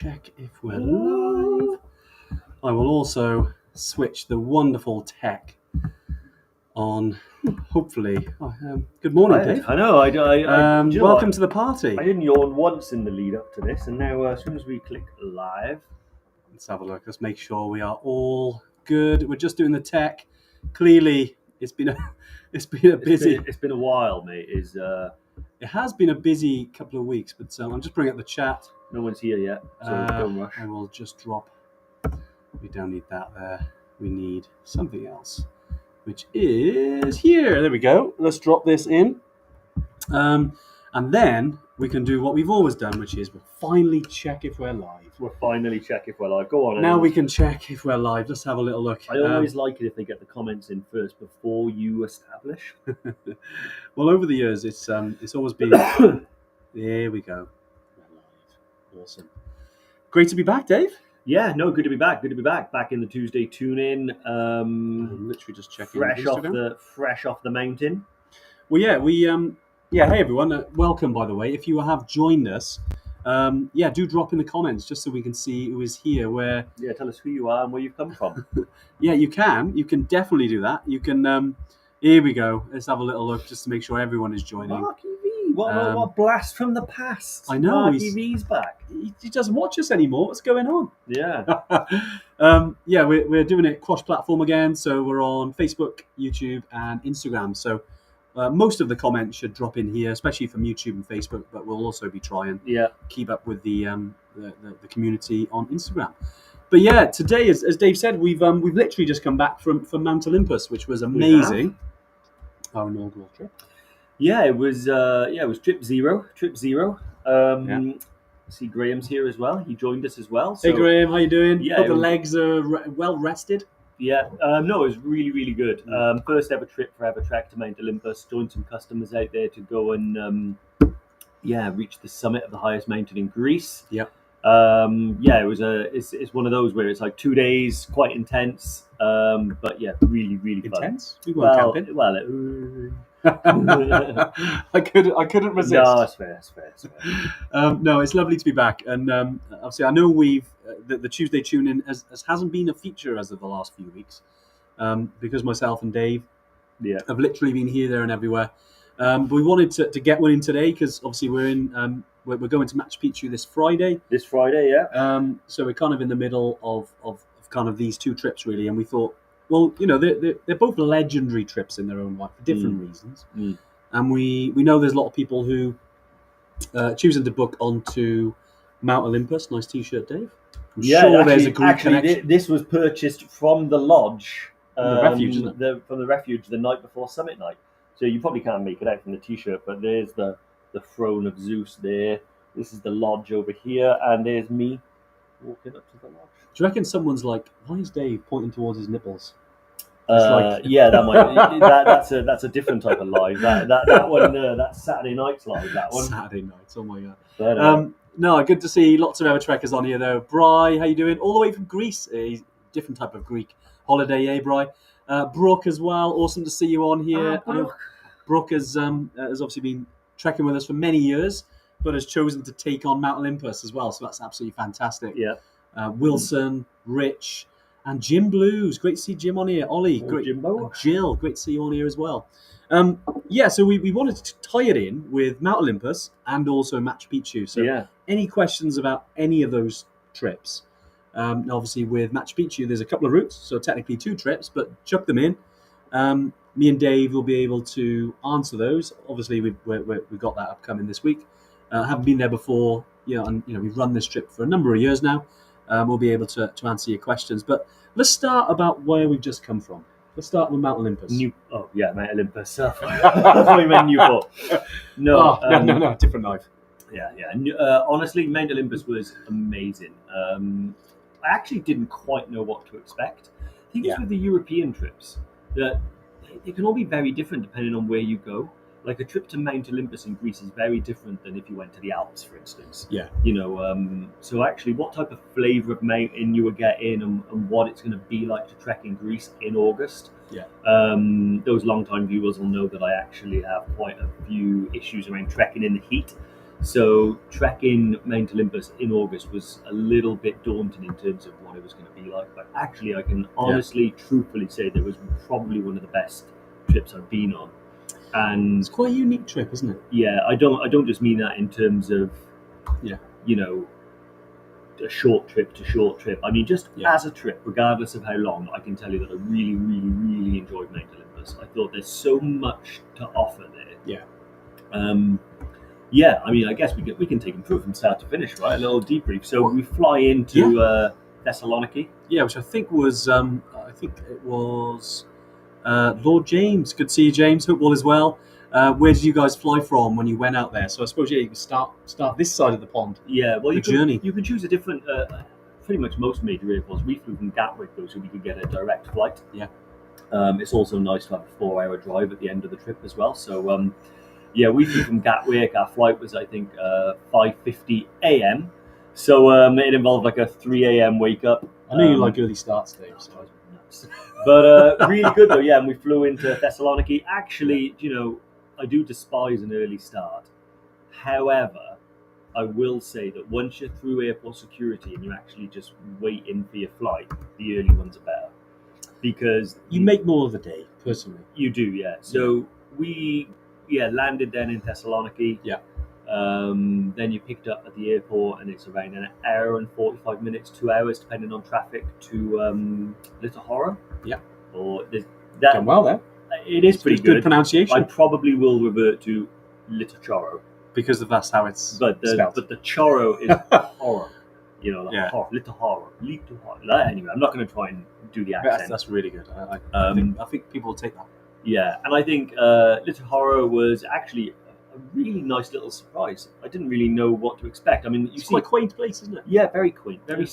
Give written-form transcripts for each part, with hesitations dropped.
Check if we're live. I will also switch the wonderful tech on. Hopefully, good morning, Dave. I know. Welcome to the party. I didn't yawn once in the lead up to this, and now as soon as we click live, let's have a look. Let's make sure we are all good. We're just doing the tech. Clearly, it's been a busy. It's been a while, mate. It has been a busy couple of weeks, but I'm just bringing up the chat. No one's here yet, so don't rush. I will just drop. We don't need that there. We need something else, which is here. There we go. Let's drop this in. And then we can do what we've always done, which is we'll finally check if we're live. We'll finally check if we're live. Go on. Now we can check if we're live. Let's have a little look. I always like it if they get the comments in first before you establish. Well, over the years, it's always been. There we go. We're live. Awesome. Great to be back, Dave. Yeah, no, good to be back. Good to be back. Back in the Tuesday tune-in. I'm literally just checking. Fresh off the mountain. Well, yeah, hey everyone, welcome by the way. If you have joined us, do drop in the comments just so we can see who is here. Tell us who you are and where you've come from. Yeah, you can definitely do that. You can. Here we go. Let's have a little look just to make sure everyone is joining. Marky V, what blast from the past! I know Marky V's back. He doesn't watch us anymore. What's going on? Yeah. We're doing it cross-platform again. So we're on Facebook, YouTube, and Instagram. So. Most of the comments should drop in here, especially from YouTube and Facebook, but we'll also be trying keep up with the community on Instagram. But yeah, today, as Dave said, we've literally just come back from Mount Olympus, which was amazing. Our inaugural trip. Yeah, it was trip zero. See, Graham's here as well. He joined us as well. So, hey Graham, how you doing? Yeah, hope the legs are well rested. Yeah, no, it was really, really good. First ever trip for Evertrek to Mount Olympus. Joined some customers out there to go and reach the summit of the highest mountain in Greece. Yep. It's one of those where it's like 2 days, quite intense. But yeah, really, really fun. Intense. We went camping. Well, I couldn't resist. No, it's fair. No, it's lovely to be back, and obviously I know the Tuesday tune-in hasn't been a feature as of the last few weeks, because myself and Dave have literally been here, there, and everywhere. But we wanted to get one in today because obviously we're going to Machu Picchu this Friday. This Friday, yeah. So we're kind of in the middle of kind of these two trips really, and we thought, well, you know, they're both legendary trips in their own right for different reasons. And we know there's a lot of people who choosing to book onto Mount Olympus. Nice T-shirt, Dave. I'm sure there's a Greek connection. This was purchased from the lodge, the refuge, isn't it? From the refuge the night before summit night. So you probably can't make it out from the T-shirt, but there's the throne of Zeus there. This is the lodge over here, and there's me walking up to the lodge. Do you reckon someone's like, why is Dave pointing towards his nipples? That might. That's a different type of live. That one. That's Saturday night's live. That one. Saturday nights. Oh my god. No, good to see lots of Evertrekkers on here though. Bri, how you doing? All the way from Greece. He's a different type of Greek holiday, Bri? Brooke as well. Awesome to see you on here. Brooke has obviously been trekking with us for many years, but has chosen to take on Mount Olympus as well. So that's absolutely fantastic. Yeah. Wilson, Rich. And Jim Blues, great to see Jim on here. Ollie, great. Jimbo. Jill, great to see you on here as well. So we wanted to tie it in with Mount Olympus and also Machu Picchu. So any questions about any of those trips? Obviously with Machu Picchu, there's a couple of routes, so technically 2 trips, but chuck them in. Me and Dave will be able to answer those. Obviously, we've got that upcoming this week. Haven't been there before, and we've run this trip for a number of years now. We'll be able to answer your questions. But let's start about where we've just come from. Let's start with Mount Olympus. Mount Olympus. I thought you meant Newport. No, different life. Yeah. Honestly, Mount Olympus was amazing. I actually didn't quite know what to expect. I think it's with the European trips that they can all be very different depending on where you go. Like a trip to Mount Olympus in Greece is very different than if you went to the Alps, for instance. Yeah. So actually what type of flavour of mountain you were getting and what it's going to be like to trek in Greece in August. Yeah. Those long-time viewers will know that I actually have quite a few issues around trekking in the heat. So trekking Mount Olympus in August was a little bit daunting in terms of what it was going to be like. But actually, I can honestly, truthfully say that it was probably one of the best trips I've been on. And it's quite a unique trip, isn't it? Yeah, I don't just mean that in terms of, you know, a short trip to short trip. I mean, just as a trip, regardless of how long, I can tell you that I really, really, really enjoyed Mount Olympus. I thought there's so much to offer there. Yeah, I mean, I guess we can take them through from start to finish, right? A little debrief. So we fly into Thessaloniki. Yeah, which I think was, Lord James. Good to see you, James. Hope all is well. Where did you guys fly from when you went out there? So I suppose you can start this side of the pond. Yeah, well, you can choose a different. Pretty much most major airports. We flew from Gatwick though, so we could get a direct flight. Yeah. It's also nice to have a 4-hour drive at the end of the trip as well. So we flew from Gatwick. Our flight was, I think, 5:50 a.m. So it involved like a 3 a.m. wake up. I know you like early starts, Dave. So. But really good though, and we flew into Thessaloniki. Actually, I do despise an early start. However, I will say that once you're through airport security and you're actually just waiting for your flight, the early ones are better. Because you make more of the day, personally. You do, yeah. So we landed then in Thessaloniki. Yeah. Then you picked up at the airport, and it's around an hour and 45 minutes, 2 hours, depending on traffic, to Little Horror. Yeah. Or done well there. It is pretty good pronunciation. I probably will revert to Little Choro because that's how it's spelled. But the Choro is horror. Horror, Little Horror. Anyway, I'm not going to try and do the accent. That's really good. I think people will take that. Yeah, and I think Little Horror was actually a really nice little surprise. I didn't really know what to expect. I mean, it's quite a quaint place, isn't it? Yeah, very quaint. Very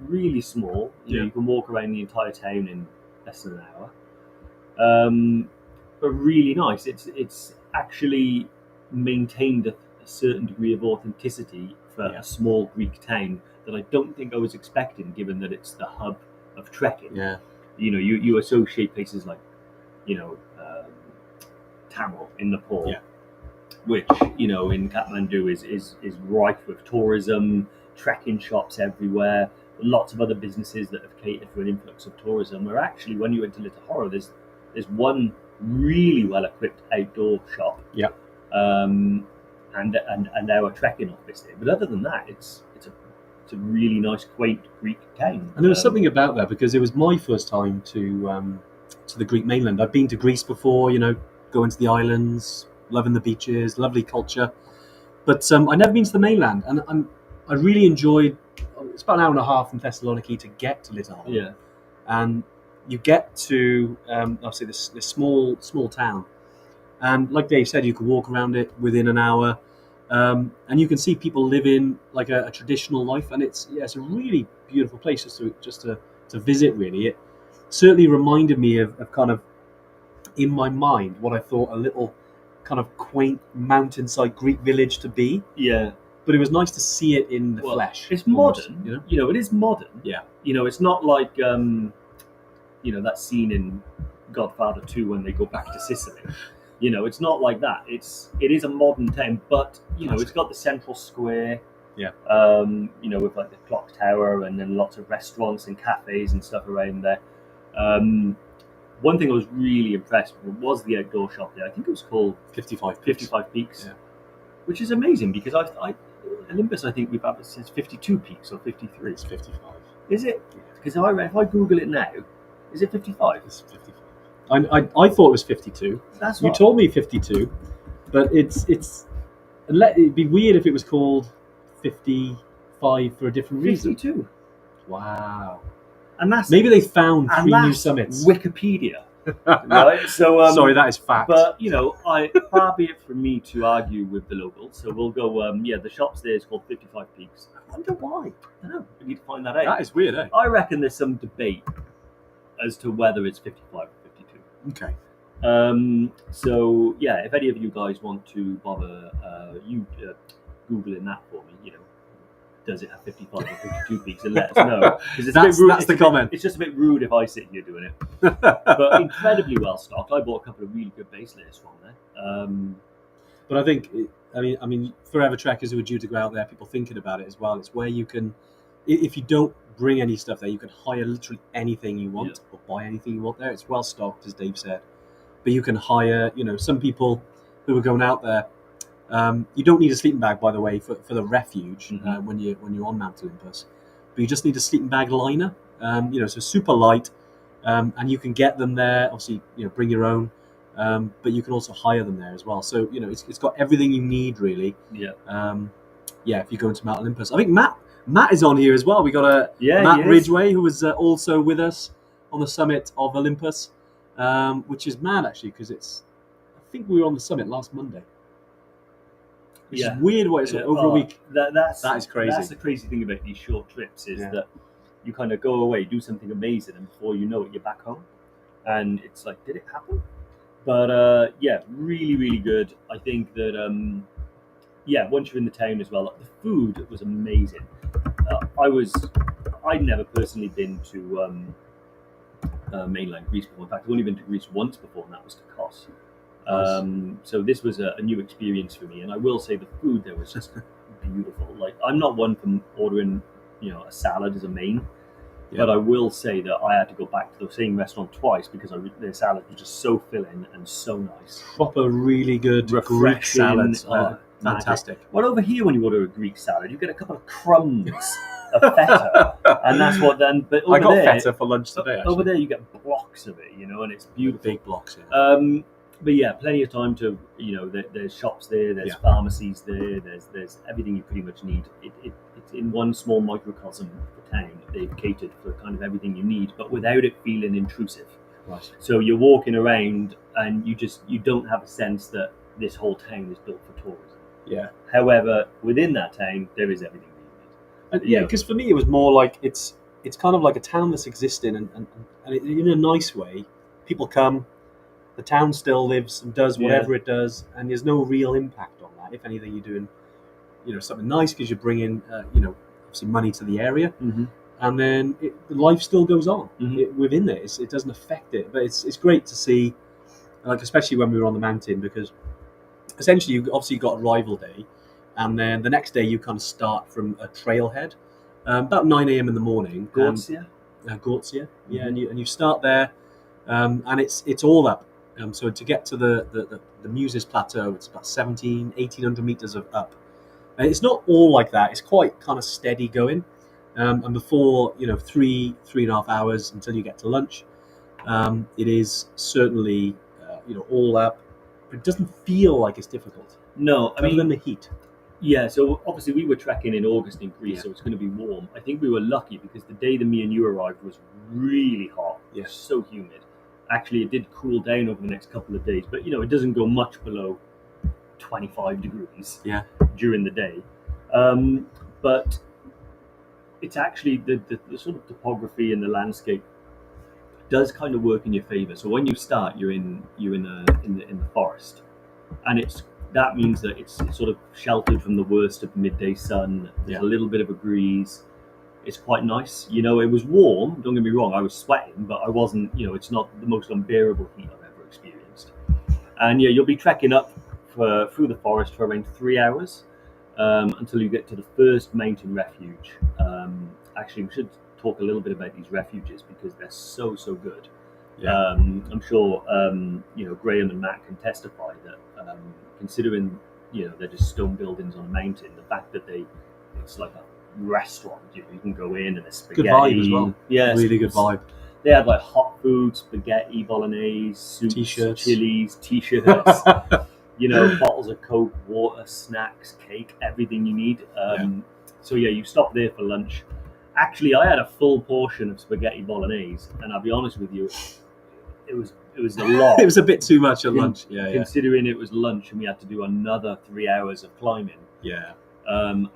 really small. You can walk around the entire town in less than an hour. But really nice. It's actually maintained a certain degree of authenticity for a small Greek town that I don't think I was expecting, given that it's the hub of trekking. Yeah. You associate places like, Tamil in Nepal, which in Kathmandu is rife with tourism, trekking shops everywhere, lots of other businesses that have catered for an influx of tourism. Where actually, when you went to Little Horror, there's one really well equipped outdoor shop. Yeah. And our trekking office there. But other than that, it's a really nice, quaint Greek town. And there was something about that, because it was my first time to the Greek mainland. I've been to Greece before, going to the islands, loving the beaches, lovely culture. But I've never been to the mainland, and I really enjoyed. It's about an hour and a half from Thessaloniki to get to Little Horror. Yeah. And you get to obviously this small town, and like Dave said, you can walk around it within an hour. And you can see people living like a traditional life, and it's a really beautiful place just to visit. Really, it certainly reminded me of kind of, in my mind, what I thought a little kind of quaint mountainside Greek village to be. Yeah, but it was nice to see it in the flesh. It's modern, it is modern. Yeah, it's not like that scene in Godfather 2 when they go back to Sicily. It's not like that. It is a modern town, but it's got the central square. Yeah. With like the clock tower, and then lots of restaurants and cafes and stuff around there. One thing I was really impressed with was the outdoor shop there. I think it was called 55 Peaks, which is amazing, because Olympus, I think we've had since 52 peaks or 53. It's 55. Is it? Because if I Google it now, is it 55? It's 55. I thought it was 52. That's you told me 52, but it'd be weird if it was called 55 for a different reason. 52. Wow. And that's maybe they found 3 new summits. Wikipedia. Right? So sorry, that is fact. But far be it from me to argue with the locals. So we'll go. The shops there is called 55 Peaks. I wonder why. I don't know. We need to find that out. That is weird, eh? I reckon there's some debate as to whether it's 55 or 52. Okay. If any of you guys want to bother Googling that for me, does it have 55 or 52 peaks, and let us know. That's the comment. It's just a bit rude if I sit here doing it. But incredibly well stocked. I bought a couple of really good base layers from there. But I think, I mean, forever trekkers who are due to go out there, people thinking about it as well. It's where you can, if you don't bring any stuff there, you can hire literally anything you want or buy anything you want there. It's well stocked, as Dave said. But you can hire, some people who are going out there. You don't need a sleeping bag, by the way, for the refuge when you're on Mount Olympus. But you just need a sleeping bag liner. So super light, and you can get them there. Obviously, bring your own. But you can also hire them there as well. So it's got everything you need really. If you go into Mount Olympus, I think Matt is on here as well. We got Matt Ridgway, who was also with us on the summit of Olympus, which is mad actually because I think we were on the summit last Monday. Which is weird. What it's over a week. That is crazy. That's the crazy thing about these short trips is that you kind of go away, do something amazing, and before you know it, you're back home, and it's like, did it happen? But really, really good. I think that once you're in the town as well, the food was amazing. I'd never personally been to mainland Greece before. In fact, I've only been to Greece once before, and that was to Kos. So this was a new experience for me, and I will say the food there was just beautiful. Like, I'm not one for ordering, a salad as a main. But I will say that I had to go back to the same restaurant twice because their salad was just so filling and so nice. Proper, really good Greek salads. Fantastic. Well, over here, when you order a Greek salad, you get a couple of crumbs of feta, and that's what then. But over I got feta for lunch today. Actually. Over there, you get blocks of it, and it's beautiful. Big blocks. Yeah. But plenty of time to, there's shops there, there's pharmacies there, there's everything you pretty much need. It's in one small microcosm of the town. They've catered for kind of everything you need, but without it feeling intrusive. Right. So you're walking around and you don't have a sense that this whole town is built for tourism. Yeah. However, within that town, there is everything you need. Because for me, it was more like it's kind of like a town that's existing, and in a nice way, people come. The town still lives and does whatever it does, and there's no real impact on that. If anything, you're doing, something nice because you're bringing, obviously money to the area, and then life still goes on within it. It doesn't affect it, but it's great to see, like especially when we were on the mountain, because essentially you obviously got arrival day, and then the next day you kind of start from a trailhead, about 9 a.m. in the morning. Gorzia, and you start there, and it's all up. So to get to the Muses Plateau, it's about 1,800 meters of up. And it's not all like that. It's quite kind of steady going. And before, 3.5 hours until you get to lunch, it is certainly, all up. But it doesn't feel like it's difficult. No, other than the heat. Yeah, so obviously we were trekking in August in Greece, so it's going to be warm. I think we were lucky because the day that me and you arrived was really hot. Yeah. So humid. Actually, it did cool down over the next couple of days, but it doesn't go much below 25 degrees during the day. But it's actually the sort of topography and the landscape does kind of work in your favor. So when you start, you're in the forest, and that means that it's sort of sheltered from the worst of midday sun. There's a little bit of a breeze. It's quite nice. It was warm, don't get me wrong, I was sweating, but I wasn't, it's not the most unbearable heat I've ever experienced. And you'll be trekking up through the forest for around 3 hours until you get to the first mountain refuge. Actually, we should talk a little bit about these refuges because they're so good. Yeah. I'm sure, Graham and Matt can testify that considering, they're just stone buildings on a mountain, the fact that it's like a restaurant, you can go in and there's spaghetti. Good vibe as well. Yeah, really good vibe. They had like hot food, spaghetti, bolognese, soups, t-shirts, chilies, t-shirts, bottles of Coke, water, snacks, cake, everything you need. So you stop there for lunch. Actually, I had a full portion of spaghetti bolognese, and I'll be honest with you, it was a lot. It was a bit too much at lunch. Considering it was lunch and we had to do another 3 hours of climbing. Yeah.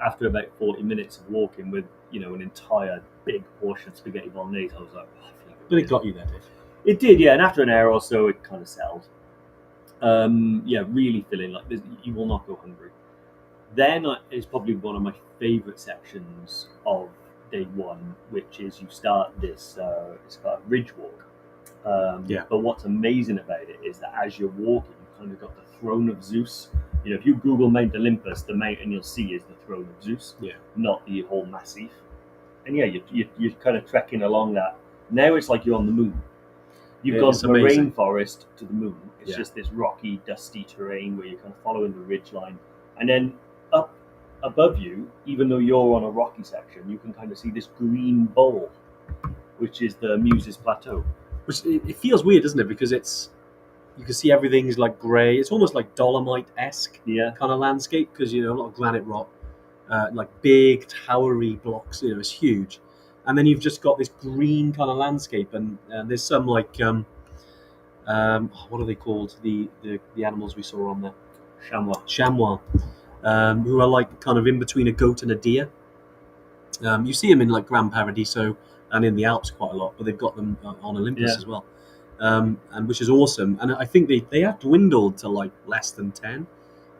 After about 40 minutes of walking with, an entire big portion of spaghetti bolognese, I was like, but it got you there, Dave. It did, yeah. And after an hour or so, it kind of settled. Really feeling like you will not go hungry. Then is probably one of my favourite sections of day one, which is you start this, it's called a ridge walk. But what's amazing about it is that as you're walking, you kind of got the throne of Zeus. You know, if you Google Mount Olympus, the mountain you'll see is the throne of Zeus, not the whole massif. And yeah, you're kind of trekking along that. Now it's like you're on the moon. You've gone from a rainforest to the moon. It's just this rocky, dusty terrain where you're kind of following the ridge line. And then up above you, even though you're on a rocky section, you can kind of see this green bowl, which is the Muses Plateau. Which it feels weird, doesn't it? Because you can see everything's like grey. It's almost like Dolomite-esque kind of landscape because, you know, a lot of granite rock, like big, towery blocks. You know, it's huge. And then you've just got this green kind of landscape, and there's some like what are they called? The animals we saw on there, chamois, who are like kind of in between a goat and a deer. You see them in like Gran Paradiso and in the Alps quite a lot, but they've got them on Olympus as well, and which is awesome. And I think they have dwindled to like less than 10,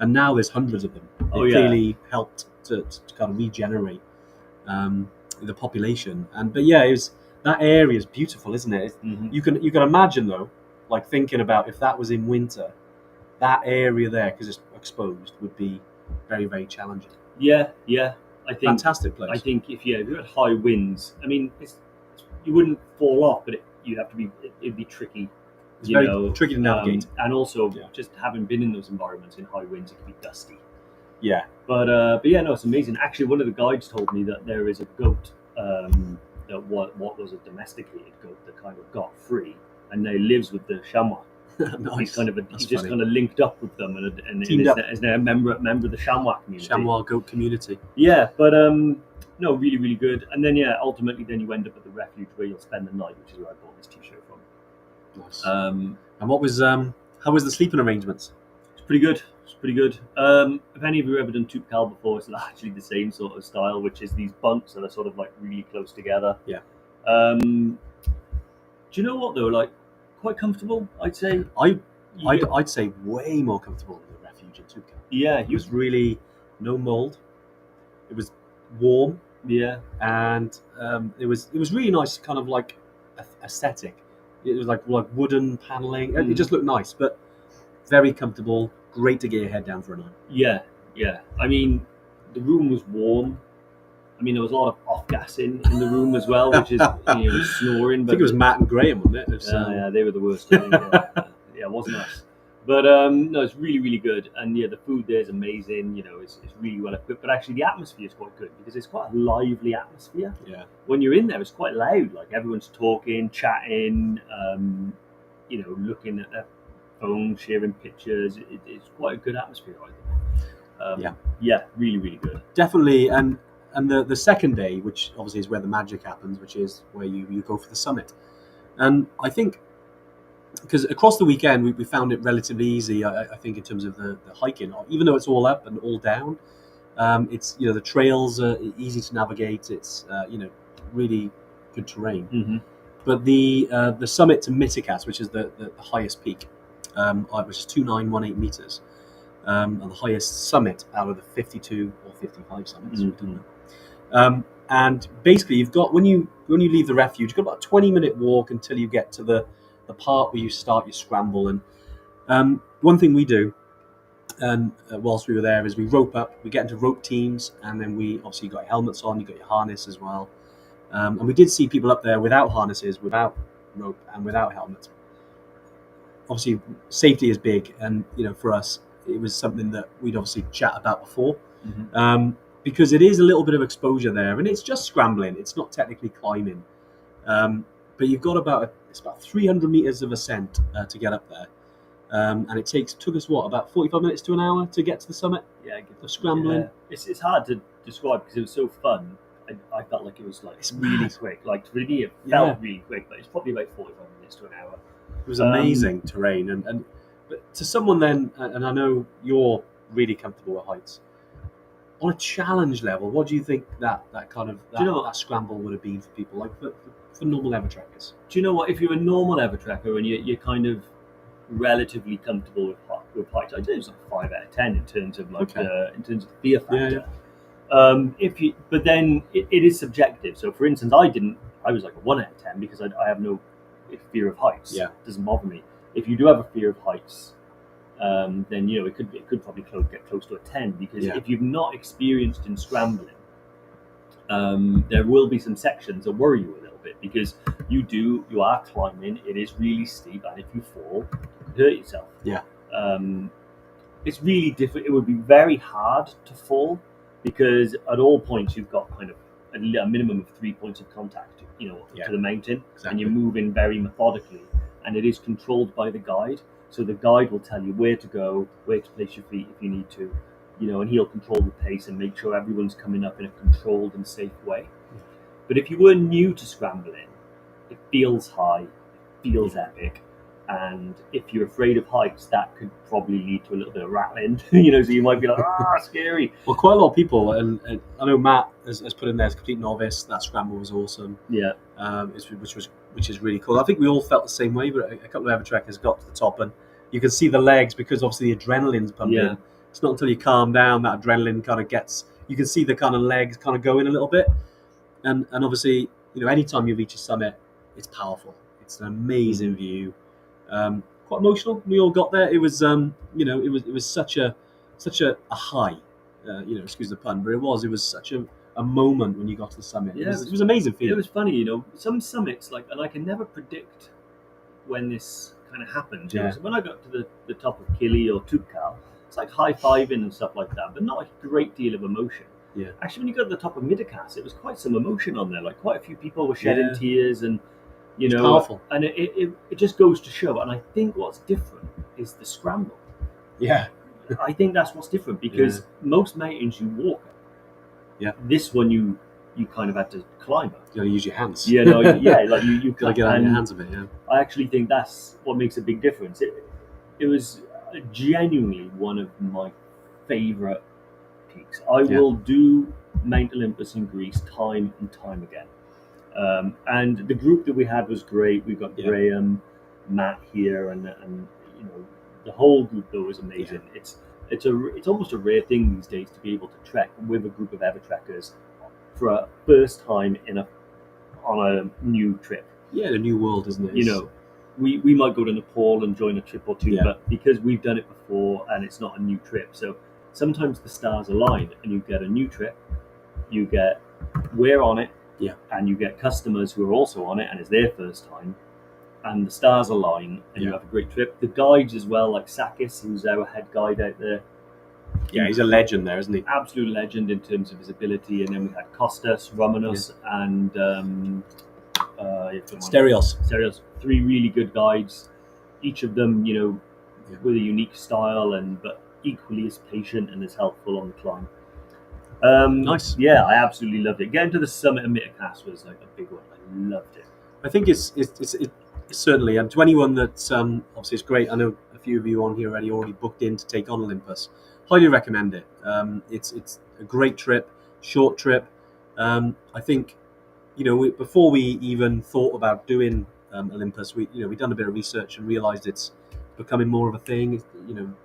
and now there's hundreds of them. They clearly helped to kind of regenerate the population. But that area is beautiful, isn't it? You can imagine though, like thinking about if that was in winter, that area there, because it's exposed, would be very, very challenging. I think fantastic place. I think if you had high winds, I mean, you wouldn't fall off, but it'd be tricky. It's very tricky to navigate, and also just having been in those environments in high winds, it can be dusty. Yeah, but no, it's amazing. Actually, one of the guides told me that there is a goat that what was a domesticated goat that kind of got free and now lives with the chamois. Nice. He's just kind of linked up with them and is now a member of the chamois community. Chamois goat community. Yeah, but no, really, really good. And then ultimately, then you end up at the refuge where you'll spend the night, which is where I bought this T-shirt from. Nice. And what was how was the sleeping arrangements? It's pretty good. If any of you have ever done Toubkal before, it's actually the same sort of style, which is these bunks that are sort of like really close together. Yeah. Do you know what though? Like, quite comfortable, I'd say. I'd say way more comfortable than the refuge in Toubkal. Yeah, it was really no mold. It was warm. Yeah, and it was really nice, kind of like aesthetic. It was like wooden paneling. It just looked nice, but very comfortable. Great to get your head down for a night. Yeah. I mean, the room was warm. I mean, there was a lot of off-gassing in the room as well, which is snoring. But I think it was Matt and Graham, wasn't it? Yeah, they were the worst. It wasn't us. But no, it's really, really good. And the food there is amazing. You know, it's really well equipped. But actually, the atmosphere is quite good because it's quite a lively atmosphere. Yeah. When you're in there, it's quite loud. Like everyone's talking, chatting, looking at their phone, sharing pictures. It's quite a good atmosphere, I think. Yeah, really, really good. Definitely. And the second day, which obviously is where the magic happens, which is where you go for the summit. And I think, because across the weekend we found it relatively easy, I think, in terms of the hiking, even though it's all up and all down. It's the trails are easy to navigate. It's really good terrain. Mm-hmm. But the summit to Mitikas, which is the highest peak, which is 2918 meters, and the highest summit out of the 52 or 55 summits. Mm-hmm. And basically, you've got when you leave the refuge, you've got about a 20-minute walk until you get to the part where you start your scramble. And one thing we do, whilst we were there, is we rope up. We get into rope teams, and then you got your helmets on, you got your harness as well. And we did see people up there without harnesses, without rope, and without helmets. Obviously, safety is big, and for us, it was something that we'd obviously chat about before, because it is a little bit of exposure there, and it's just scrambling. It's not technically climbing, but you've got about 300 meters of ascent to get up there, and it took us about 45 minutes to an hour to get to the summit. Yeah, of scrambling. Yeah. It's hard to describe because it was so fun. I felt like it was it's really quick. Like for me, it felt really quick, but it's probably about 45 minutes to an hour. It was amazing terrain, and but to someone then, and I know you're really comfortable with heights. On a challenge level, what do you think that kind of that scramble would have been for people, like for normal Evertrekkers? Do you know what? If you're a normal Evertrekker and you're kind of relatively comfortable with heights, I'd say it's like 5 out of 10 in terms of in terms of fear factor. Yeah. But then it is subjective. So, for instance, I was like a 1 out of 10 because I have no fear of heights. Yeah, it doesn't bother me. If you do have a fear of heights, then it could probably get close to a 10, because Yeah. if you've not experienced in scrambling, there will be some sections that worry you a little bit, because you are climbing. It is really steep, and if you fall, you could hurt yourself. Yeah. It's really different. It would be very hard to fall, because at all points you've got kind of a minimum of 3 points of contact, to the mountain, Exactly. and you're moving very methodically, and it is controlled by the guide. So the guide will tell you where to go, where to place your feet if you need to, and he'll control the pace and make sure everyone's coming up in a controlled and safe way. Yeah. But if you were new to scrambling, it feels high, it feels epic. And if you're afraid of heights, that could probably lead to a little bit of rattling, so you might be like, scary. Well, quite a lot of people, and I know Matt has put in there as complete novice. That scramble was awesome. Yeah. Which is really cool. I think we all felt the same way, but a couple of Evertrekkers got to the top, and you can see the legs, because obviously the adrenaline's pumping. Yeah. It's not until you calm down that adrenaline kind of gets. You can see the kind of legs kind of going a little bit, and obviously anytime you reach a summit, it's powerful. It's an amazing view. Quite emotional. We all got there. It was it was such a high. Excuse the pun, but it was such a moment when you got to the summit. Yeah, it was amazing feeling. It was funny, some summits, and I can never predict when this kind of happened. Yeah. So when I got to the top of Kili or Tukal, it's like high-fiving and stuff like that, but not a great deal of emotion. Yeah. Actually, when you got to the top of Midakas, it was quite some emotion on there. Like, quite a few people were shedding tears, and it's powerful. And it just goes to show. And I think what's different is the scramble. Yeah. I think that's what's different, because most mountains you walk up. Yeah. This one you kind of had to climb up. You gotta use your hands. Yeah, no, like you gotta get on your hands a bit. Yeah. I actually think that's what makes a big difference. It was genuinely one of my favourite peaks. I will do Mount Olympus in Greece time and time again. And the group that we had was great. We got Graham, Matt here, and the whole group though was amazing. Yeah. It's almost a rare thing these days to be able to trek with a group of Evertrekkers for a first time on a new trip. Yeah, a new world, isn't it? We might go to Nepal and join a trip or two, but because we've done it before and it's not a new trip, so sometimes the stars align and you get a new trip, we're on it, and you get customers who are also on it and it's their first time, and the stars align and you have a great trip. The guides as well, like Sakis, who's our head guide out there. Yeah, he's a legend there, isn't he? Absolute legend in terms of his ability. And then we had Kostas, Romanos, and Stereos. 3 really good guides. Each of them, with a unique style, but equally as patient and as helpful on the climb. Nice. Yeah, I absolutely loved it. Getting to the summit of Mittakas was like a big one. I loved it. I think it's certainly, and to anyone that obviously it's great. I know a few of you on here already booked in to take on Olympus. Highly recommend it. It's a great trip, short trip. I think before we even thought about doing Olympus, we done a bit of research and realised it's becoming more of a thing.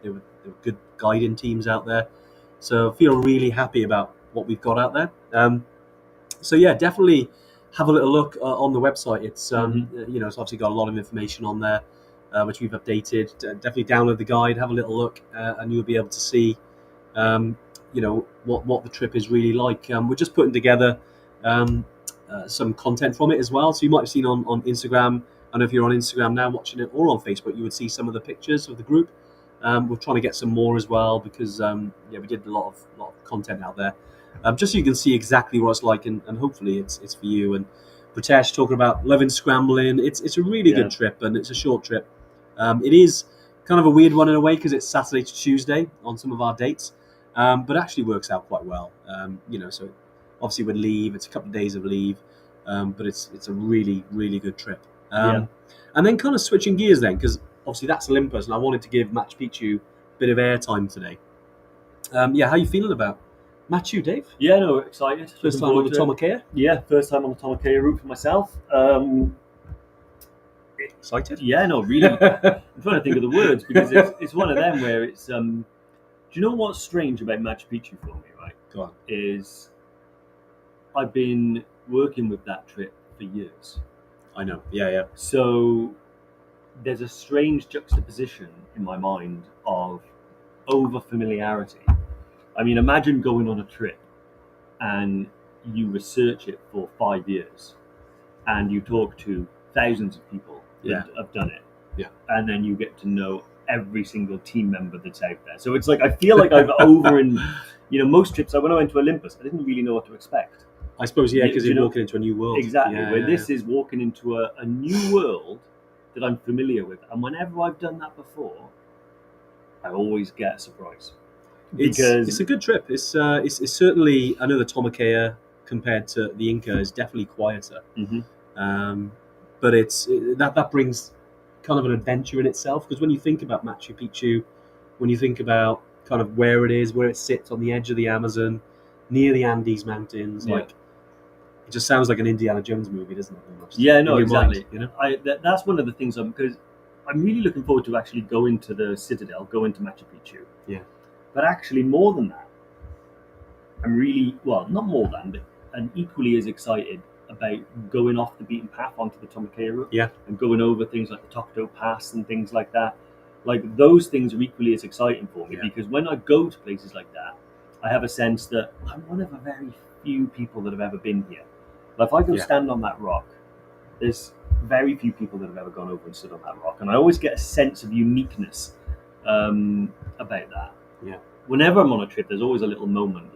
There were good guiding teams out there, so I feel really happy about what we've got out there. So yeah, definitely have a little look on the website. It's it's obviously got a lot of information on there, which we've updated. Definitely download the guide, have a little look, and you'll be able to see what the trip is really like. We're just putting together some content from it as well. So you might have seen on Instagram. I know if you're on Instagram now watching it, or on Facebook, you would see some of the pictures of the group. We're trying to get some more as well, because we did a lot of content out there, just so you can see exactly what it's like, and hopefully it's for you. And Pritesh talking about loving scrambling. It's a really good trip, and it's a short trip. It is kind of a weird one in a way, because it's Saturday to Tuesday on some of our dates, but actually works out quite well. So obviously with leave, it's a couple of days of leave, but it's a really, really good trip. And then kind of switching gears then, because obviously that's Olympus, and I wanted to give Machu Picchu a bit of airtime today. How are you feeling about Machu, Dave? Yeah, no, excited. First time on the Tomokaea? Yeah, first time on the Tomokaea route for myself. Excited? Yeah, no, really. I'm trying to think of the words, because it's one of them where it's... do you know what's strange about Machu Picchu for me, right? Go on. Is I've been working with that trip for years. I know. Yeah. So there's a strange juxtaposition in my mind of over familiarity. I mean, imagine going on a trip and you research it for 5 years and you talk to thousands of people that have done it. Yeah. And then you get to know every single team member that's out there. So it's like, I feel like I've most trips, when I went to Olympus, I didn't really know what to expect. I suppose, because you're walking into a new world. Exactly. This is walking into a new world that I'm familiar with. And whenever I've done that before, I always get a surprise. It's a good trip. It's certainly, I know the Tomokaea compared to the Inca is definitely quieter. Mm-hmm. But that brings kind of an adventure in itself, because when you think about Machu Picchu, when you think about kind of where it sits on the edge of the Amazon, near the Andes Mountains, like it just sounds like an Indiana Jones movie, doesn't it? Almost. Yeah, no, exactly. Mind, you know? That's one of the things because I'm really looking forward to actually going to the Citadel, going to Machu Picchu. Yeah. But actually, more than that, I'm really, not more than, but I'm equally as excited about going off the beaten path onto the Tomokaea route. Yeah. And going over things like the Tokto Pass and things like that. Like, those things are equally as exciting for me because when I go to places like that, I have a sense that I'm one of a very few people that have ever been here. Like, if I go stand on that rock, there's very few people that have ever gone over and stood on that rock. And I always get a sense of uniqueness about that. Yeah. Whenever I'm on a trip, there's always a little moment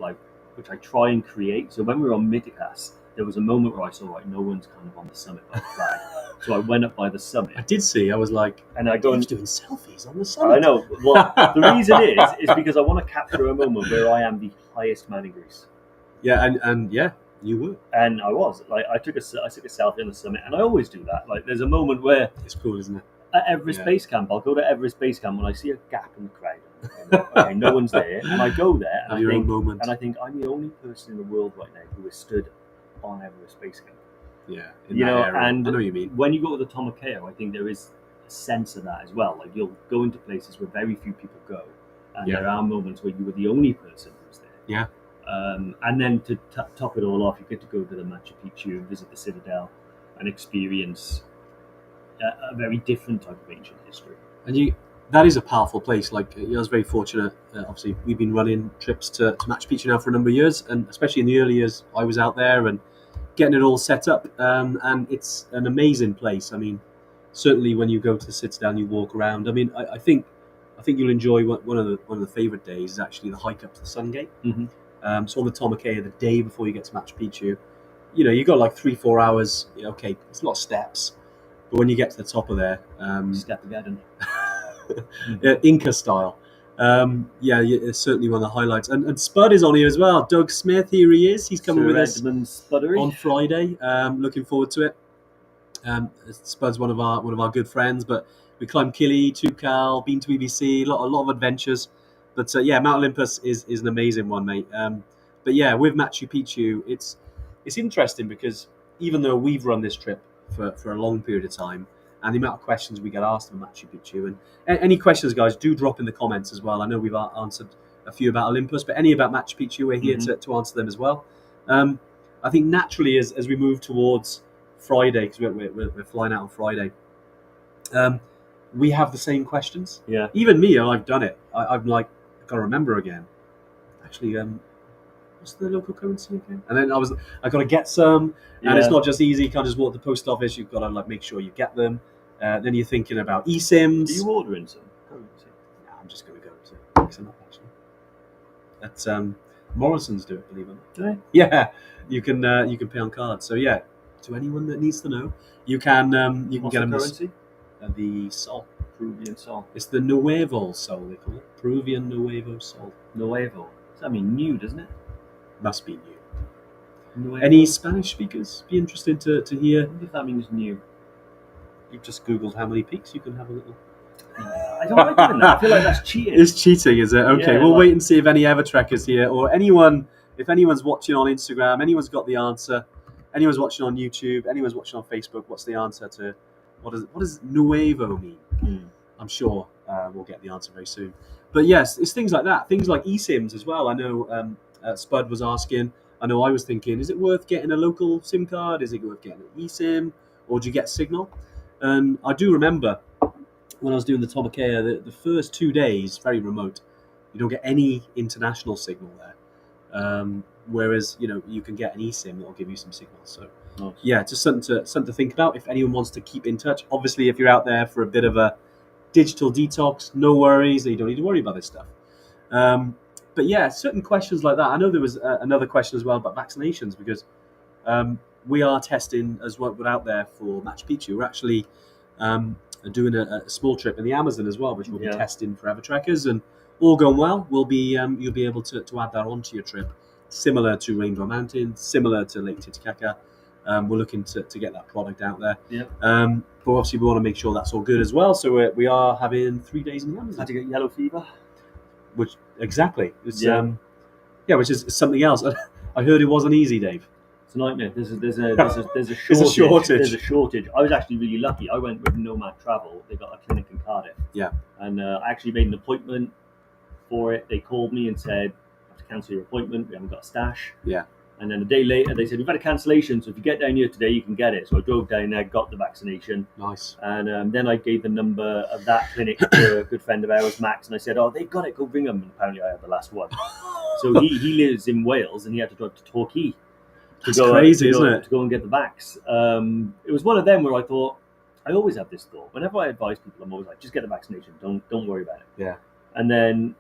which I try and create. So when we were on Mitikas, there was a moment where I saw no one's kind of on the summit by the flag. So I went up by the summit. I did see. I was like, and I go and doing selfies on the summit. I know. Well, the reason is because I want to capture a moment where I am the highest man in Greece. Yeah, and you were. And I was. Like, I took a selfie on the summit, and I always do that. Like, there's a moment where it's cool, isn't it? At Everest Base Camp, I'll go to Everest Base Camp when I see a gap in the crowd. Okay, no one's there, and I go there, and I think I'm the only person in the world right now who has stood on Everest Base Camp. Yeah, and I know what you mean. When you go to the Tomokaea, I think there is a sense of that as well. Like, you'll go into places where very few people go, and there are moments where you were the only person who's there. Yeah. And then to top it all off, you get to go to the Machu Picchu, visit the Citadel, and experience a very different type of ancient history. And that is a powerful place. Like, I was very fortunate. Obviously, we've been running trips to Machu Picchu now for a number of years, and especially in the early years, I was out there and getting it all set up. And it's an amazing place. I mean, certainly when you go to the Citadel and you walk around, I mean, I think you'll enjoy one of the favorite days is actually the hike up to the Sun Gate. Mm-hmm. So on the Tomokaea, the day before you get to Machu Picchu, you got like 3-4 hours. Okay, it's a lot of steps. But when you get to the top of there, step again, Inca style, it's certainly one of the highlights. And Spud is on here as well. Doug Smith, here he is. He's coming with us on Friday. Looking forward to it. Spud's one of our good friends. But we climbed Kili, Tukal, been to BBC, a lot of adventures. But Mount Olympus is an amazing one, mate. But with Machu Picchu, it's interesting because even though we've run this trip for a long period of time, and the amount of questions we get asked on Machu Picchu, and any questions, guys, do drop in the comments as well. I know we've answered a few about Olympus, but any about Machu Picchu, we're here to answer them as well. I think naturally as we move towards Friday, because we're flying out on Friday, we have the same questions. Yeah. Even me, I've done it. I'm like, I gotta remember again. Actually, what's the local currency again? And then I got to get some, and it's not just easy. You can't just walk to the post office. You've got to make sure you get them. Then you're thinking about eSIMs. Do you order in some currency? No, I'm just going to go to mix them up, actually. That's Morrison's do it, believe it or not. Do they? Yeah, you can pay on cards. So to anyone that needs to know, you can get them. Currency? The sol. Peruvian sol. It's the Nuevo sol, they call it. Peruvian Nuevo sol. Nuevo. Does that mean new, doesn't it? Must be new. Nuevo. Any Spanish speakers? Be interested to hear. I wonder if that means new. You've just Googled how many peaks. You can have a little. I don't like doing that. I feel like that's cheating. It's cheating, is it? Okay, we'll wait and see if any Evertrekkers is here, or if anyone's watching on Instagram, anyone's got the answer. Anyone's watching on YouTube, anyone's watching on Facebook. What's the answer to what does Nuevo mean? I'm sure we'll get the answer very soon. But yes, it's things like that. Things like eSIMs as well. I know Spud was asking. I know I was thinking, is it worth getting a local SIM card? Is it worth getting an eSIM? Or do you get Signal? And I do remember when I was doing the Tomakea, the first 2 days, very remote. You don't get any international signal there. Whereas, you can get an eSIM that will give you some signal. So, Nice. yeah, just something to think about if anyone wants to keep in touch. Obviously, if you're out there for a bit of a digital detox, no worries. You don't need to worry about this stuff. But yeah, certain questions like that. I know there was another question as well about vaccinations, because we are testing as well. We're out there for Machu Picchu. We're actually doing a small trip in the Amazon as well, which we'll be testing for Evertrekkers, and all going well, you'll be able to add that onto your trip, similar to Rainbow Mountain, similar to Lake Titicaca. We're looking to get that product out there. Yeah. But obviously we want to make sure that's all good as well. So we are having 3 days in the Amazon. Had to get yellow fever. Which exactly, it's, which is something else. I heard it wasn't easy, Dave. It's a nightmare. There's a shortage. There's a shortage. I was actually really lucky. I went with Nomad Travel. They got a clinic in Cardiff. Yeah. And I actually made an appointment for it. They called me and said, "I have to cancel your appointment. We haven't got a stash." Yeah. And then a day later, they said, "We've had a cancellation, so if you get down here today, you can get it." So I drove down there, got the vaccination. Nice. And then I gave the number of that clinic to a good friend of ours, Max, and I said, "Oh, they've got it. Go ring them." And apparently, I had the last one. So he lives in Wales, and he had to drive to Torquay. That's crazy, isn't it? To go and get the vax. It was one of them where I thought, I always have this thought. Whenever I advise people, I'm always like, just get the vaccination. Don't worry about it. Yeah. And then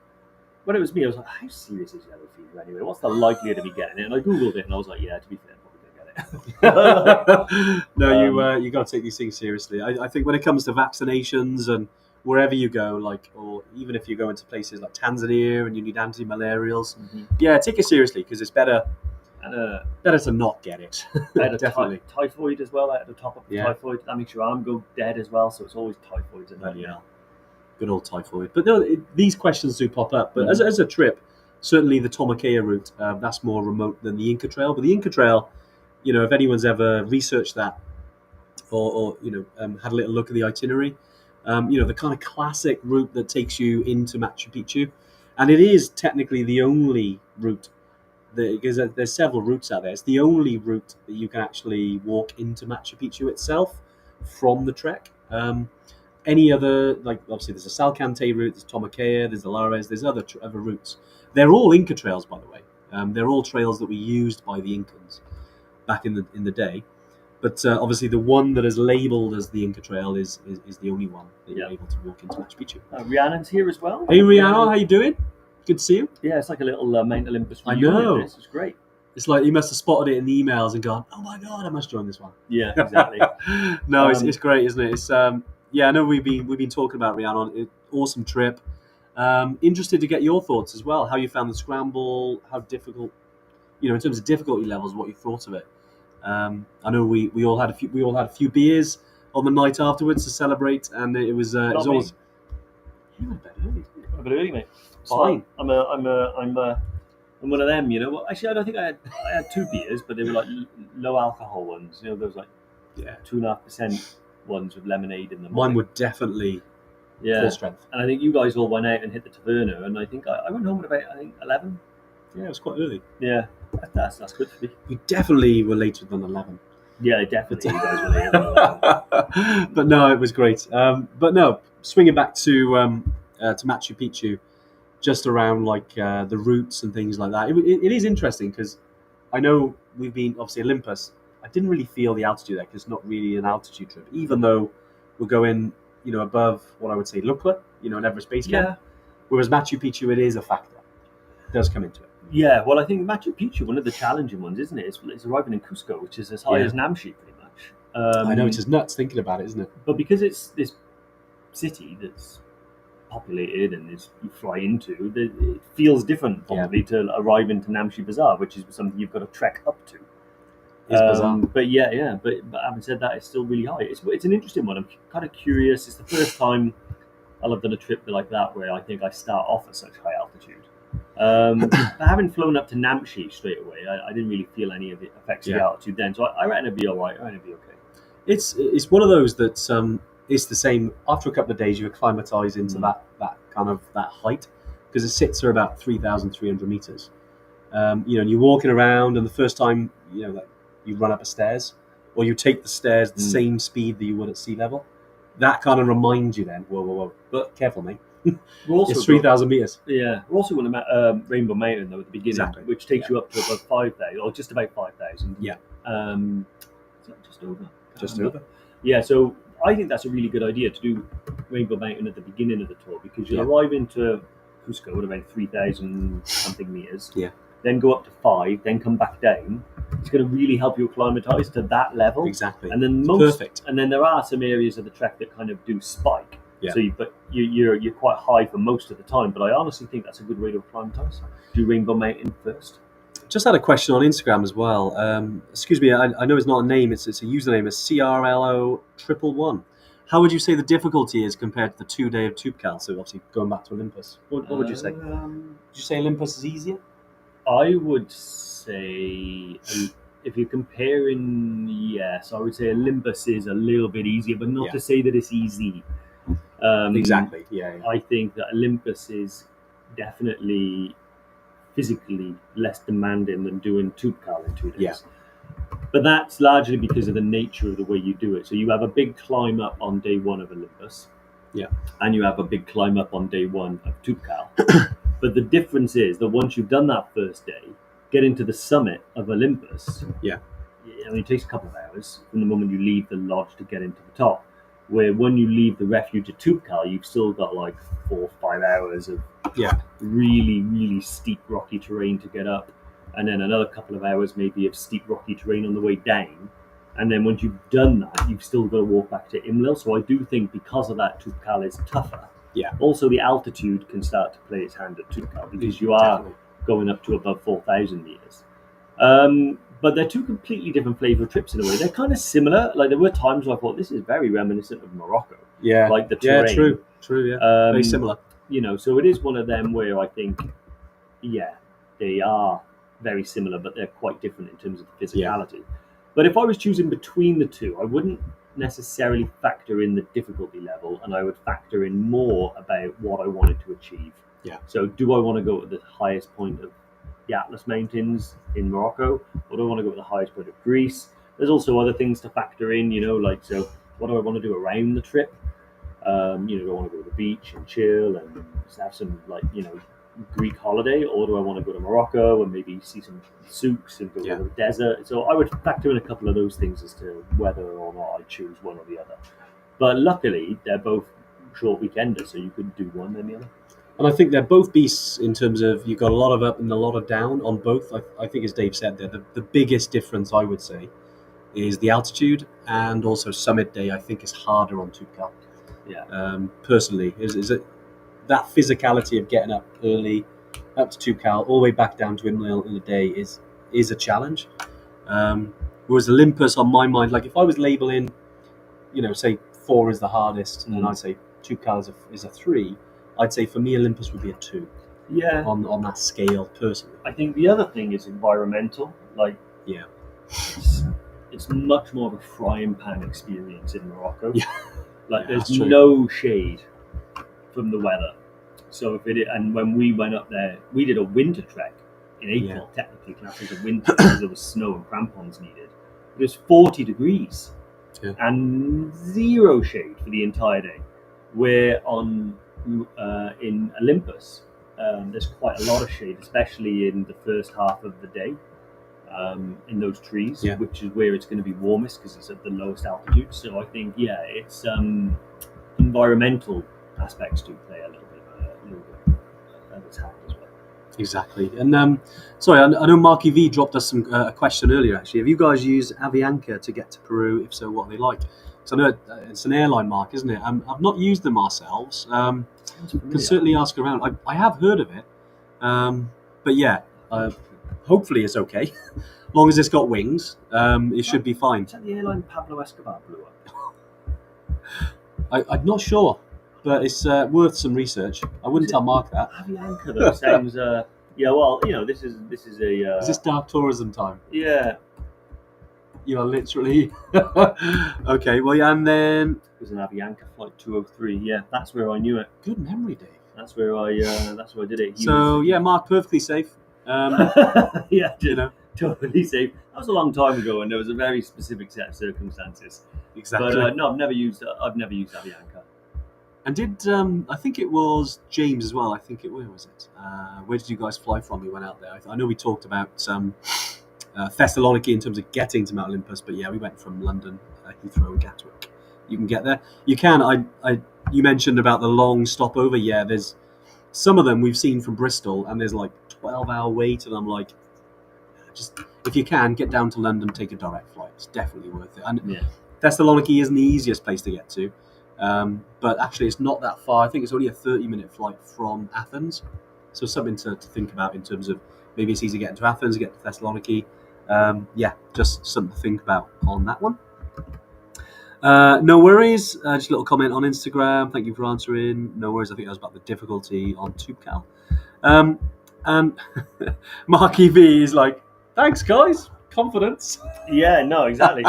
when it was me, I was like, how serious is yellow fever anyway? What's the likelihood of me getting it? And I Googled it, and I was like, yeah, to be fair, I'm probably going to get it. No, you got to take these things seriously. I think when it comes to vaccinations and wherever you go, or even if you go into places like Tanzania and you need anti-malarials, take it seriously, because it's better to not get it. I had definitely typhoid as well. I had to top up typhoid. That makes your arm go dead as well, so it's always typhoid. Good old typhoid. But no, these questions do pop up. But as a trip, certainly the Tomakea route, that's more remote than the Inca Trail. But the Inca Trail, if anyone's ever researched that or had a little look at the itinerary, the kind of classic route that takes you into Machu Picchu, and it is technically the only route, because there's several routes out there. It's the only route that you can actually walk into Machu Picchu itself from the trek. Any other, like obviously there's a Salcante route, there's Tomakea, there's the Lares, there's other routes. They're all Inca trails, by the way. They're all trails that were used by the Incans back in the day. But obviously the one that is labelled as the Inca Trail is the only one that you're able to walk into Machu Picchu. Rhiannon's here as well. Hey Rhiannon, how you doing? Good to see you. Yeah, it's like a little Mount Olympus I know. This is great. It's like you must have spotted it in the emails and gone, "Oh my God, I must join this one." Yeah, exactly. No, it's great, isn't it? It's I know we've been talking about Rhiannon. Awesome trip. Interested to get your thoughts as well. How you found the scramble? How difficult? In terms of difficulty levels, what you thought of it. I know we all had a few beers on the night afterwards to celebrate, and it was always. You went to bed early. A bit early, mate. Fine. I'm one of them, Actually, I don't think I had 2 beers, but they were like low alcohol ones. Those like 2.5% ones with lemonade in them. Mine were definitely full strength. And I think you guys all went out and hit the Taverna, and I think I went home at about 11. Yeah, it was quite early. Yeah, that's good for me. We definitely were later than 11. Yeah, definitely. You guys were later than 11. But no, it was great. But no, swinging back to Machu Picchu, just around the routes and things like that. It is interesting because I know we've been, obviously Olympus, I didn't really feel the altitude there because it's not really an altitude trip, even though we're going, above what I would say Lukla, an Everest base camp. Yeah. Whereas Machu Picchu, it is a factor. It does come into it. Yeah, well, I think Machu Picchu, one of the challenging ones, isn't it? It's arriving in Cusco, which is as high as Namche, pretty much. I know, it's just nuts thinking about it, isn't it? But because it's this city that's populated and you fly into, it feels different probably to arrive into Namche Bazaar, which is something you've got to trek up to. It's bizarre. But but having said that, it's still really high. It's an interesting one. I'm kind of curious. It's the first time I'll have done a trip like that where I think I start off at such high altitude. But having flown up to Namche straight away, I didn't really feel any of the effects of the altitude then. So I reckon it'd be all right. I reckon it'd be okay. It's one of those that it's the same. After a couple of days, you acclimatise into that kind of that height, because it sits at about 3,300 meters. And you're walking around, and the first time you run up the stairs, or you take the stairs the same speed that you would at sea level, that kind of reminds you then, whoa, but careful, mate. It's 3,000 meters. Yeah, we're also going to Rainbow Mountain though at the beginning, which takes you up to about 5,000, or just about 5,000. Yeah. Is that just over? Just over. Yeah, so I think that's a really good idea to do Rainbow Mountain at the beginning of the tour, because you'll arrive into Cusco at about 3,000 something meters. Yeah. Then go up to 5, then come back down. It's going to really help you acclimatise to that level. Exactly. And then perfect. And then there are some areas of the trek that kind of do spike. Yeah. So, you're quite high for most of the time. But I honestly think that's a good way to acclimatise. Do Rainbow Mountain first. Just had a question on Instagram as well. Excuse me, I know it's not a name. It's a username. It's CRLO111. How would you say the difficulty is compared to the 2-day of Tubcal? So obviously going back to Olympus. What would you say? Would you say Olympus is easier? I would say, if you're comparing, yes, I would say Olympus is a little bit easier, but not to say that it's easy. Exactly. Yeah. I think that Olympus is definitely physically less demanding than doing Tubcal in 2 days. Yeah. But that's largely because of the nature of the way you do it. So you have a big climb up on day 1 of Olympus. Yeah. And you have a big climb up on day 1 of Tubcal. But the difference is that once you've done that first day, getting to the summit of Olympus, I mean, it takes a couple of hours from the moment you leave the lodge to get into the top. Where when you leave the refuge at Tubcal, you've still got like 4 or 5 hours of really, really steep rocky terrain to get up, and then another couple of hours maybe of steep rocky terrain on the way down. And then once you've done that, you've still got to walk back to Imlil. So I do think because of that, Tubcal is tougher. Yeah. Also, the altitude can start to play its hand at Tubcal, because you are going up to above 4,000 meters. But they're two completely different flavour trips in a way. They're kind of similar. Like, there were times where I thought this is very reminiscent of Morocco. Yeah. Like the terrain. Yeah, true. Yeah. Very similar. You know, so it is one of them where I think, they are very similar, but they're quite different in terms of the physicality. Yeah. But if I was choosing between the two, I wouldn't necessarily factor in the difficulty level, and I would factor in more about what I wanted to achieve. Yeah. So do I want to go to the highest point of the Atlas Mountains in Morocco, or do I want to go to the highest point of Greece? There's also other things to factor in, you know, like, so what do I want to do around the trip? Do I want to go to the beach and chill and just have some, like, Greek holiday, or do I want to go to Morocco and maybe see some souks and go to the desert? So I would factor in a couple of those things as to whether or not I choose one or the other. But luckily, they're both short weekenders, so you could do one then the other. And I think they're both beasts in terms of you've got a lot of up and a lot of down on both. I think, as Dave said there, the biggest difference, I would say, is the altitude, and also summit day, I think, is harder on Tubcal. Yeah. Personally, is it that physicality of getting up early, up to Tubcal, all the way back down to Imlil in a day is a challenge. Whereas Olympus, on my mind, like if I was labeling, say 4 is the hardest, and I'd say Tubcal is a 3, I'd say for me Olympus would be a 2. Yeah. On that scale, personally. I think the other thing is environmental. Like, it's much more of a frying pan experience in Morocco. Yeah. Like, there's no shade from the weather. So and when we went up there, we did a winter trek in April, technically classed as a winter because there was snow and crampons needed. It was 40 degrees and 0 shade for the entire day. Where in Olympus, there's quite a lot of shade, especially in the first half of the day, in those trees, which is where it's going to be warmest because it's at the lowest altitude. So I think, it's environmental aspects do play a little bit of its hand as well. Exactly. And sorry, I know Marky V dropped us a question earlier. Actually, have you guys used Avianca to get to Peru? If so, what are they like? So I know it's an airline, Mark, isn't it? I've not used them ourselves. Can certainly ask around. I have heard of it, but hopefully it's okay. As long as it's got wings, it should be fine. Is that the airline Pablo Escobar blew up? I'm not sure, but it's worth some research. I wouldn't tell Mark that. Avianca though sounds. This is a. Is this dark tourism time? Yeah. Literally. Okay, well, and then it was an Avianca flight 203. Yeah, that's where I knew it. Good memory, Dave. That's where I did it. Mark, perfectly safe. totally safe. That was a long time ago, and there was a very specific set of circumstances. Exactly. But no, I've never used Avianca. And did I think it was James as well? Where was it? Where did you guys fly from? You went out there. I know we talked about Thessaloniki in terms of getting to Mount Olympus, but yeah, we went from London, Heathrow, and Gatwick. You can get there. You can. You mentioned about the long stopover. Yeah, there's some of them we've seen from Bristol, and there's like 12-hour wait, and I'm like, just if you can get down to London, take a direct flight. It's definitely worth it. And Thessaloniki isn't the easiest place to get to. But actually, it's not that far. I think it's only a 30-minute flight from Athens. So something to think about in terms of maybe it's easy to get into Athens, get to Thessaloniki. Just something to think about on that one. No worries. Just a little comment on Instagram. Thank you for answering. No worries. I think that was about the difficulty on TubeCal. And Mark EV is like, thanks, guys. Confidence. Yeah, no, exactly.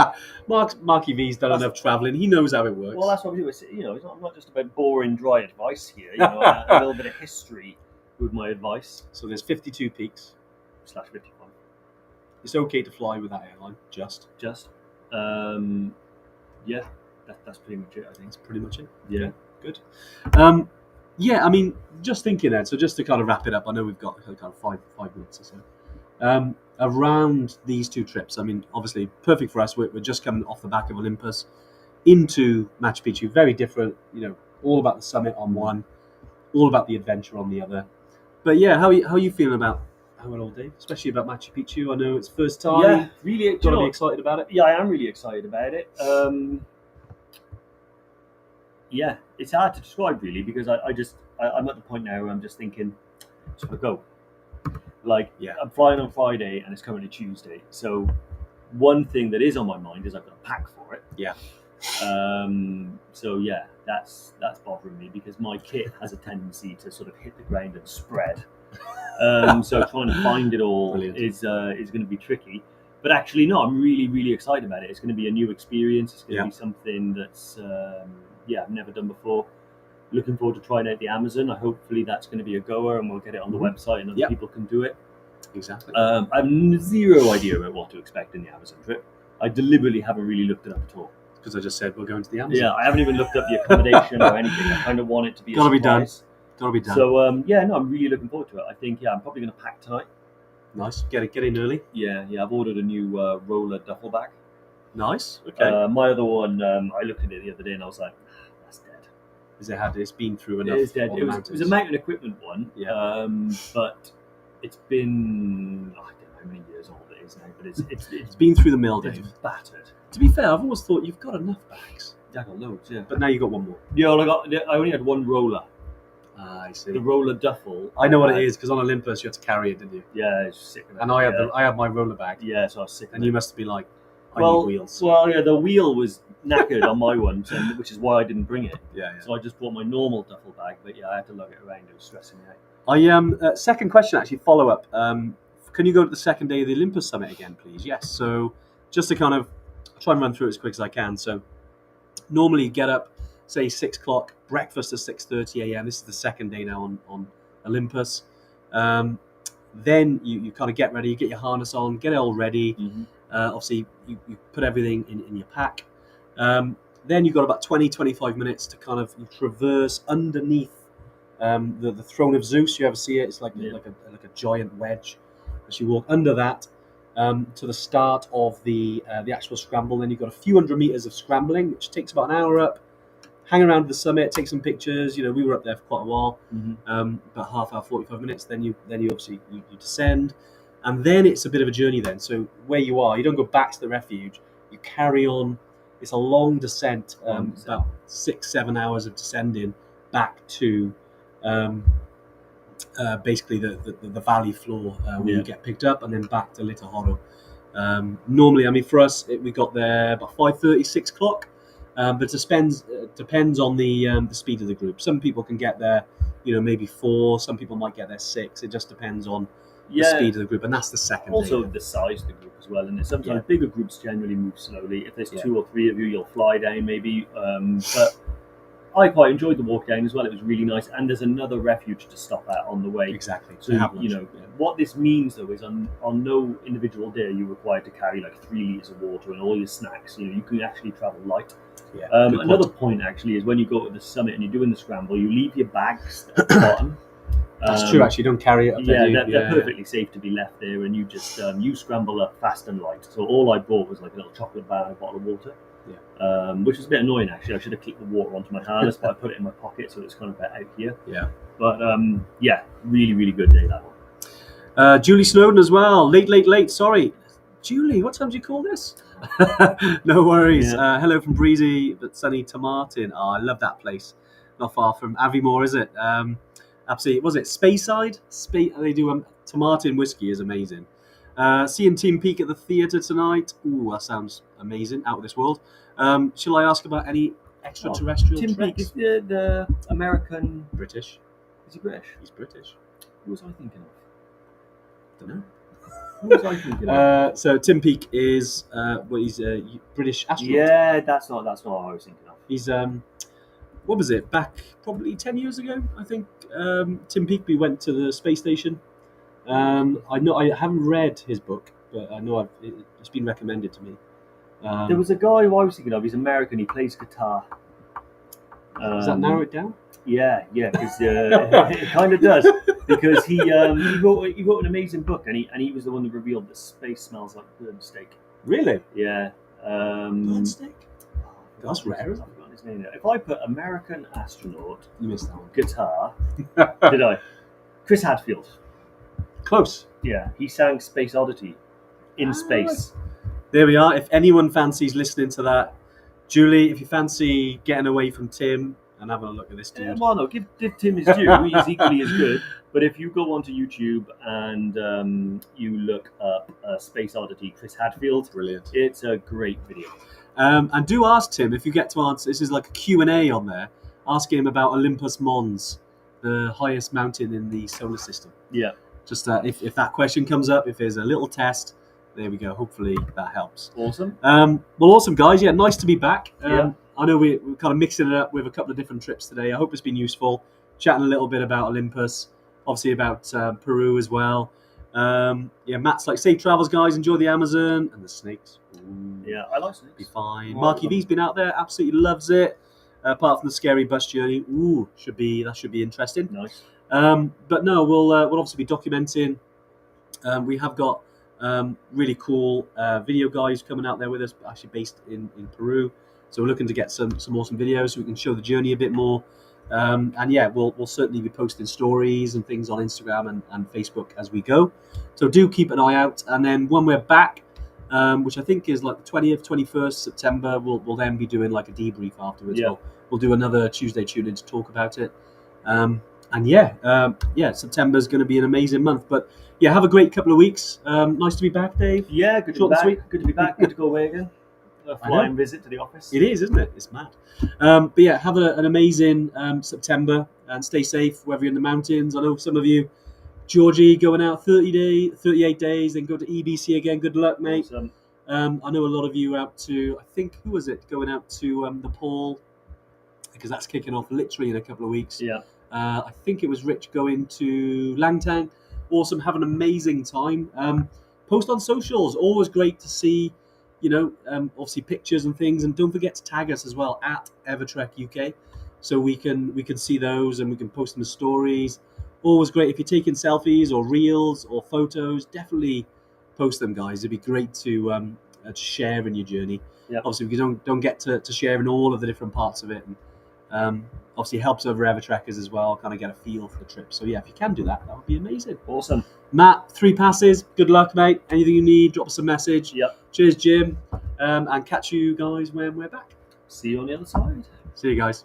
Mark EV's done enough travelling. He knows how it works. Well, that's what we do. It's, it's not just about boring, dry advice here. A little bit of history with my advice. So there's 52 peaks. /55. It's okay to fly with that airline. Just. Yeah, that's pretty much it, I think. That's pretty much it. Yeah. Okay, good. I mean, just thinking then, so just to kind of wrap it up, I know we've got kind of five minutes or so. Around these two trips, I mean, obviously perfect for us. We're just coming off the back of Olympus into Machu Picchu. Very different, all about the summit on one, all about the adventure on the other. But yeah, how are you feeling about how it all, Dave? Especially about Machu Picchu. I know it's first time. Yeah, really. Got to be excited about it. Yeah, I am really excited about it. Yeah, it's hard to describe really because I'm at the point now where I'm just thinking, should I go? I'm flying on Friday and it's currently Tuesday. So one thing that is on my mind is I've got to pack for it. Yeah. So yeah, that's bothering me because my kit has a tendency to sort of hit the ground and spread. So trying to find it all is going to be tricky. But actually, no, I'm really, really excited about it. It's going to be a new experience. It's going to be something that's I've never done before. Looking forward to trying out the Amazon. Hopefully that's going to be a goer and we'll get it on the website and other people can do it. Exactly. I have zero idea about what to expect in the Amazon trip. I deliberately haven't really looked it up at all. Because I just said we're going to the Amazon. Yeah, I haven't even looked up the accommodation or anything. I kind of want it to be Gotta be done. So, I'm really looking forward to it. I think, I'm probably going to pack tonight. Nice. Get in early. Yeah, I've ordered a new roller duffel bag. Nice. Okay. My other one, I looked at it the other day and I was like, that's dead. It's been through enough. It is dead. It was a mountain equipment one. Yeah. But it's been, I don't know how many years old it is now, but it's been through the mill, Dave. It's battered. To be fair, I've always thought you've got enough bags. Yeah, I got loads, yeah. But now you've got one more. Yeah, I only had one roller. I see. The roller duffel. I know what it is because on Olympus you had to carry it, didn't you? Yeah, it's sick of it. And I had my roller bag. Yeah, so I was sick of it. And you must be like, I need wheels. Well, yeah, the wheel was knackered on my one, which is why I didn't bring it. Yeah. So I just brought my normal duffel bag, but yeah, I had to lug it around. It was stressing me I out. second question, actually, follow up. Can you go to the second day of the Olympus Summit again, please? Yes. So just to kind of try and run through it as quick as I can. So normally get up, say 6 o'clock, breakfast at 6:30 a.m. This is the second day now on Olympus. Then you kind of get ready, you get your harness on, get it all ready. Mm-hmm. Obviously, you put everything in your pack. Then you've got about 20-25 minutes to kind of traverse underneath the throne of Zeus. You ever see it? It's like a giant wedge. As you walk under that to the start of the actual scramble, then you've got a few hundred meters of scrambling, which takes about an hour up. Hang around the summit, take some pictures. We were up there for quite a while, about half hour, 45 minutes. Then you obviously you descend, and then it's a bit of a journey. Then, so where you are, you don't go back to the refuge. You carry on. It's a long descent, about 6-7 hours of descending back to basically the valley floor where you get picked up, and then back to Little Horo. Normally, I mean, for us, we got there about 5:30, 6 o'clock. But it depends on the speed of the group. Some people can get there, maybe 4. Some people might get there 6. It just depends on the speed of the group, and that's the second. Also, the size of the group as well. And sometimes bigger groups generally move slowly. If there's 2 or 3 of you, you'll fly down maybe. But I quite enjoyed the walk down as well. It was really nice, and there's another refuge to stop at on the way. Exactly. So what this means though is on no individual day you're required to carry like 3 liters of water and all your snacks. You can actually travel light. Yeah. Another point actually is when you go to the summit and you're doing the scramble, you leave your bags at the bottom. That's true. Actually, don't carry it up there. They're perfectly safe to be left there, and you just you scramble up fast and light. So all I bought was like a little chocolate bar and a bottle of water. Yeah. Which was a bit annoying actually. I should have clipped the water onto my harness, but I put it in my pocket, so it's kind of a bit out here. Yeah. But really, really good day that one. Julie Snowden as well. Late. Sorry, Julie. What time do you call this? No worries. Yeah. Hello from breezy but sunny Tomartin. Oh, I love that place. Not far from Aviemore, is it? Absolutely. Was it Speyside? They do Tomartin whiskey is amazing. Seeing Tim Peake at the theatre tonight. Ooh, that sounds amazing. Out of this world. Shall I ask about any extraterrestrial Tim Peake is the American... British. Is he British? He's British. Who was I thinking of? Don't know. Who was I thinking of? So Tim Peake is he's a British astronaut. Yeah, that's not what I was thinking of. He's what was it? Back probably 10 years ago, I think. Tim Peake went to the space station. I haven't read his book, but I know it's been recommended to me. There was a guy who I was thinking of. He's American. He plays guitar. Does that narrow it down? Yeah, because it kind of does. Because he wrote an amazing book, and he was the one that revealed that space smells like burnt steak. Really? Yeah. Burnt steak? That's rare. His name. If I put American astronaut, you missed that one. Guitar, did I? Chris Hadfield. Close. Yeah, he sang Space Oddity in space. There we are. If anyone fancies listening to that, Julie, if you fancy getting away from Tim and having a look at this dude. Well, no, give Tim his due. He's equally as good. But if you go onto YouTube and you look up Space Oddity, Chris Hadfield, brilliant. It's a great video. And do ask Tim if you get to answer. This is like a Q&A on there. Ask him about Olympus Mons, the highest mountain in the solar system. Yeah. Just if that question comes up, if there's a little test, there we go. Hopefully that helps. Awesome. Well, awesome, guys. Yeah, nice to be back. Yeah. I know we're kind of mixing it up with a couple of different trips today. I hope it's been useful. Chatting a little bit about Olympus, obviously about Peru as well. Matt's like, safe travels, guys. Enjoy the Amazon and the snakes. Ooh, yeah, I like snakes. Be fine. Marky V's been out there, absolutely loves it. Apart from the scary bus journey, that should be interesting. Nice. But no, we'll obviously be documenting. We have got really cool video guys coming out there with us, actually based in Peru. So we're looking to get some awesome videos so we can show the journey a bit more. We'll certainly be posting stories and things on Instagram and Facebook as we go. So do keep an eye out. And then when we're back, which I think is like the 20th, 21st September, we'll then be doing like a debrief afterwards. Yeah. We'll do another Tuesday tune-in to talk about it. September's going to be an amazing month. But yeah, have a great couple of weeks. Nice to be back, Dave. Yeah, good to be back. Good to be back. Good to go away again. A flying visit to the office. It is, isn't it? It's mad. But yeah, have an amazing September and stay safe wherever you're in the mountains. I know some of you, Georgie, going out 38 days, then go to EBC again. Good luck, mate. Awesome. I know a lot of you out to, I think, who was it? Going out to the Paul, because that's kicking off literally in a couple of weeks. Yeah. I think it was Rich going to Langtang. Awesome. Have an amazing time. Post on socials. Always great to see. Obviously pictures and things, and don't forget to tag us as well at Evertrek UK, so we can see those and we can post them as stories. Always great if you're taking selfies or reels or photos. Definitely post them, guys. It'd be great to share in your journey. Yeah. Obviously, we don't get to share in all of the different parts of it, and obviously helps other Evertrekkers as well, kind of get a feel for the trip. So yeah, if you can do that, that would be amazing. Awesome. Matt, 3 passes. Good luck, mate. Anything you need, drop us a message. Yep. Cheers, Jim. And catch you guys when we're back. See you on the other side. See you guys.